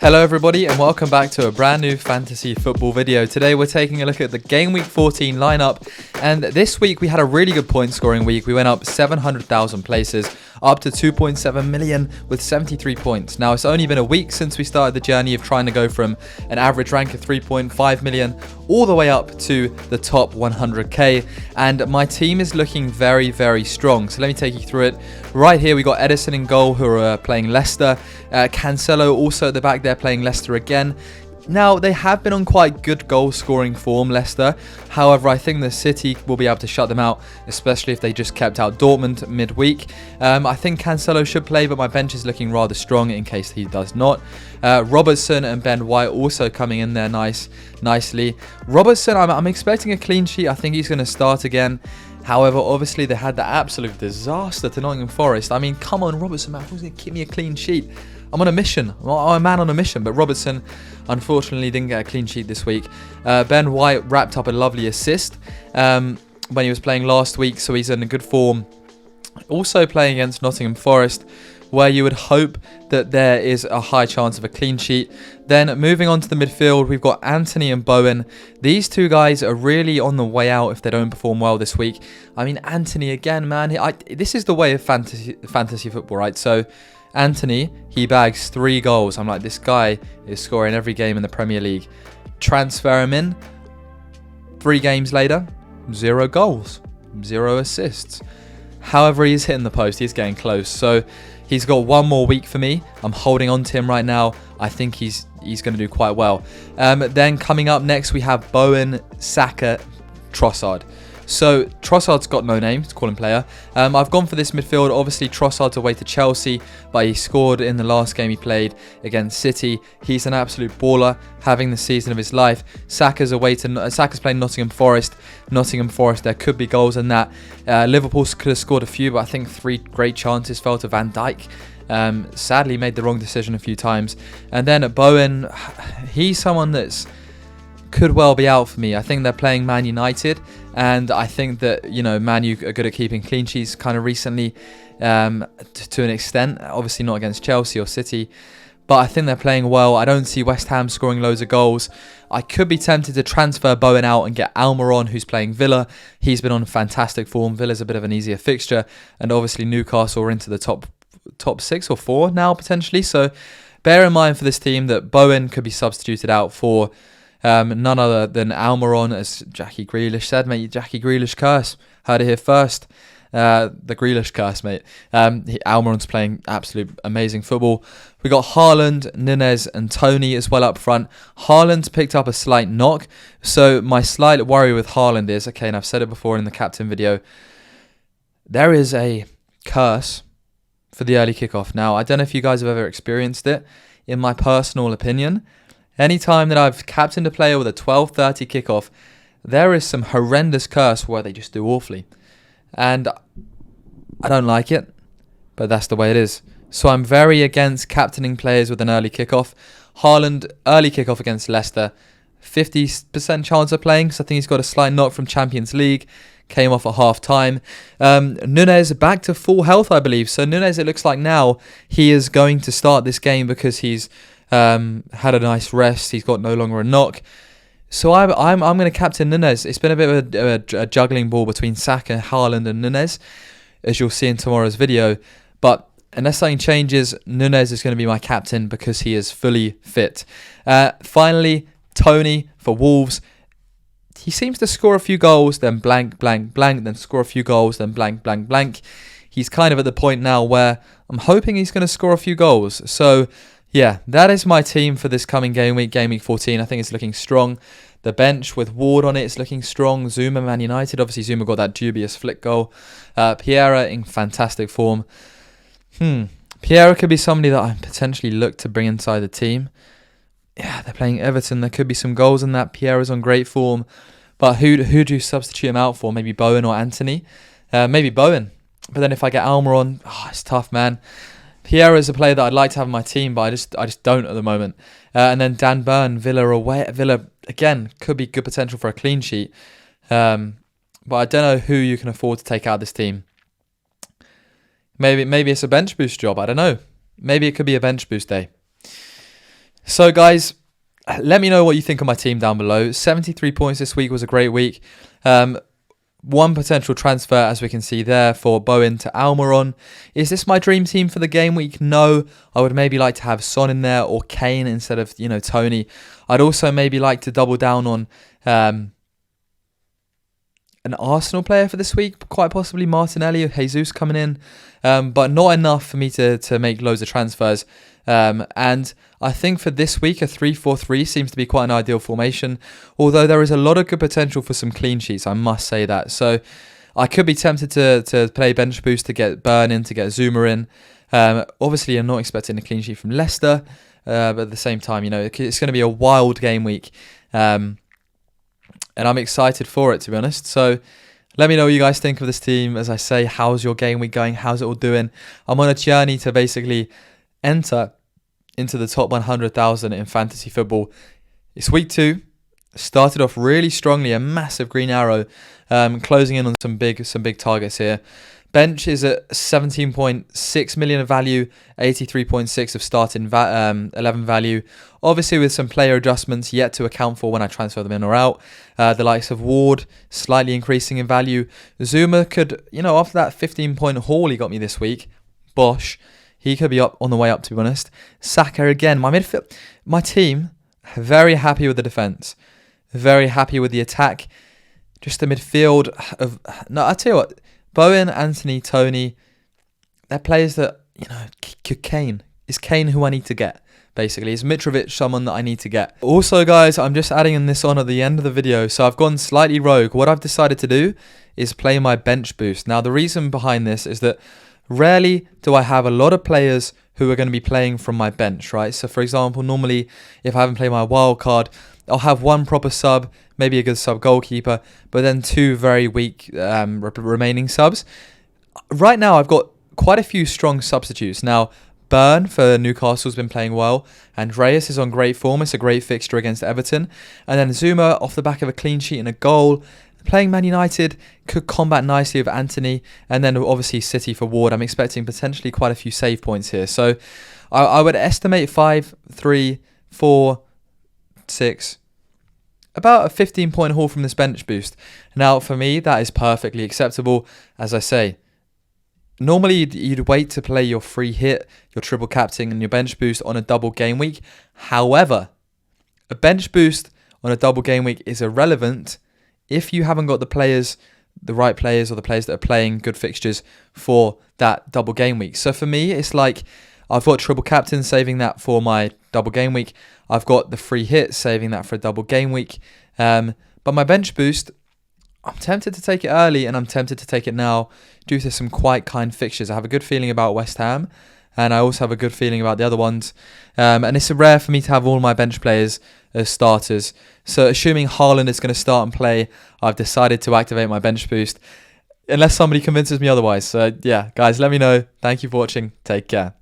Hello everybody and welcome back to a brand new fantasy football video. Today we're taking a look at the Game Week 14 lineup, and this week we had a really good point scoring week. We went up 700,000 places, up to 2.7 million with 73 points. Now it's only been a week since we started the journey of trying to go from an average rank of 3.5 million all the way up to the top 100k, and my team is looking very, very strong. So let me take you through it. Right here we got Edison in goal, who are playing Leicester. Cancelo also at the back there playing Leicester again. Now, they have been on quite good goal-scoring form, Leicester. However, I think the City will be able to shut them out, especially if they just kept out Dortmund midweek. I think Cancelo should play, but my bench is looking rather strong in case he does not. Robertson and Ben White also coming in there nicely. Robertson, I'm expecting a clean sheet. I think he's going to start again. However, obviously, they had the absolute disaster to Nottingham Forest. I mean, come on, Robertson, man. Who's going to keep me a clean sheet? I'm on a mission. I'm a man on a mission. But Robertson, unfortunately, didn't get a clean sheet this week. Ben White wrapped up a lovely assist when he was playing last week, so he's in a good form. Also playing against Nottingham Forest, where you would hope that there is a high chance of a clean sheet. Then moving on to the midfield, we've got Anthony and Bowen. These two guys are really on the way out if they don't perform well this week. I mean, Anthony again, man. This is the way of fantasy football, right? So Anthony, he bags 3 goals. I'm like, this guy is scoring every game in the Premier League. Transfer him in. 3 games later, 0 goals, 0 assists. However, he's hitting the post. He's getting close. So he's got one more week for me. I'm holding on to him right now. I think he's going to do quite well. Then coming up next, we have Bowen, Saka, Trossard. So Trossard's got no name to call him player. I've gone for this midfield. Obviously, Trossard's away to Chelsea, but he scored in the last game he played against City. He's an absolute baller, having the season of his life. Saka's playing Nottingham Forest. Nottingham Forest, there could be goals in that. Liverpool could have scored a few, but I think 3 great chances fell to Van Dijk. Sadly, made the wrong decision a few times. And then Bowen, he's someone that's could well be out for me. I think they're playing Man United, and I think that, you know, Man U are good at keeping clean sheets kind of recently, to an extent. Obviously not against Chelsea or City, but I think they're playing well. I don't see West Ham scoring loads of goals. I could be tempted to transfer Bowen out and get Almiron, who's playing Villa. He's been on fantastic form. Villa's a bit of an easier fixture, and obviously Newcastle are into the top 6 or 4 now potentially. So bear in mind for this team that Bowen could be substituted out for none other than Almiron, as Jackie Grealish said, mate. Jackie Grealish curse. Heard it here first. The Grealish curse, mate. Almiron's playing absolute amazing football. We got Haaland, Nunez and Tony as well up front. Haaland's picked up a slight knock. So my slight worry with Haaland is, okay, and I've said it before in the captain video, there is a curse for the early kickoff. Now, I don't know if you guys have ever experienced it. In my personal opinion, anytime that I've captained a player with a 12:30 kickoff, there is some horrendous curse where they just do awfully. And I don't like it, but that's the way it is. So I'm very against captaining players with an early kickoff. Haaland, early kickoff against Leicester, 50% chance of playing, because I think he's got a slight knock from Champions League. Came off at half time. Nunez back to full health, I believe. So Nunez, it looks like now he is going to start this game because he's had a nice rest. He's got no longer a knock. So I'm going to captain Nunez. It's been a bit of a juggling ball between Saka, Haaland and Nunez, as you'll see in tomorrow's video. But unless something changes, Nunez is going to be my captain because he is fully fit. Finally, Tony for Wolves. He seems to score a few goals, then blank, blank, blank, then score a few goals, then blank, blank, blank. He's kind of at the point now where I'm hoping he's going to score a few goals. So yeah, that is my team for this coming game week 14. I think it's looking strong. The bench with Ward on it is looking strong. Zuma, Man United. Obviously, Zuma got that dubious flick goal. Piera in fantastic form. Piera could be somebody that I potentially look to bring inside the team. Yeah, they're playing Everton. There could be some goals in that. Piera's on great form. But who do you substitute him out for? Maybe Bowen or Anthony? Maybe Bowen. But then if I get Almiron, it's tough, man. Piera is a player that I'd like to have in my team, but I just don't at the moment. And then Dan Burn, Villa away. Villa, again, could be good potential for a clean sheet. But I don't know who you can afford to take out of this team. Maybe it's a bench boost job. I don't know. Maybe it could be a bench boost day. So guys, let me know what you think of my team down below. 73 points this week was a great week. One potential transfer, as we can see there, for Bowen to Almiron. Is this my dream team for the game week? No. I would maybe like to have Son in there or Kane instead of, Tony. I'd also maybe like to double down on an Arsenal player for this week, quite possibly Martinelli or Jesus coming in, but not enough for me to make loads of transfers. And I think for this week, a 3-4-3 seems to be quite an ideal formation, although there is a lot of good potential for some clean sheets, I must say that. So I could be tempted to play bench boost to get Burn in, to get Zuma in. Obviously, I'm not expecting a clean sheet from Leicester, but at the same time, it's going to be a wild game week. And I'm excited for it, to be honest. So let me know what you guys think of this team. As I say, how's your game week going? How's it all doing? I'm on a journey to basically enter into the top 100,000 in fantasy football. It's week 2. Started off really strongly, a massive green arrow, closing in on some big targets here. Bench is at 17.6 million of value, 83.6 of starting 11 value. Obviously with some player adjustments yet to account for when I transfer them in or out. The likes of Ward slightly increasing in value. Zuma could, after that 15-point haul he got me this week, Bosh, he could be up on the way up, to be honest. Saka again, my team, very happy with the defence. Very happy with the attack. Just the midfield of... No, I tell you what, Bowen, Anthony, Tony, they're players that, Kane. Is Kane who I need to get, basically? Is Mitrovic someone that I need to get? Also, guys, I'm just adding this on at the end of the video. So I've gone slightly rogue. What I've decided to do is play my bench boost. Now, the reason behind this is that rarely do I have a lot of players who are going to be playing from my bench, right? So, for example, normally if I haven't played my wild card, I'll have one proper sub, maybe a good sub goalkeeper, but then 2 very weak remaining subs. Right now, I've got quite a few strong substitutes. Now, Burn for Newcastle's been playing well. Andreas is on great form. It's a great fixture against Everton. And then Zuma, off the back of a clean sheet and a goal, playing Man United, could combat nicely with Anthony. And then obviously City for Ward. I'm expecting potentially quite a few save points here. So I would estimate 5, 3, 4, 6, about a 15-point haul from this bench boost. Now, for me, that is perfectly acceptable. As I say, normally you'd wait to play your free hit, your triple captain, and your bench boost on a double game week. However, a bench boost on a double game week is irrelevant if you haven't got the right players, or the players that are playing good fixtures for that double game week. So for me, it's like I've got triple captain, saving that for my double game week. I've got the free hit, saving that for a double game week. But my bench boost, I'm tempted to take it early, and I'm tempted to take it now due to some quite kind fixtures. I have a good feeling about West Ham, and I also have a good feeling about the other ones. And it's rare for me to have all my bench players as starters. So assuming Haaland is going to start and play, I've decided to activate my bench boost, unless somebody convinces me otherwise. So yeah, guys, let me know. Thank you for watching. Take care.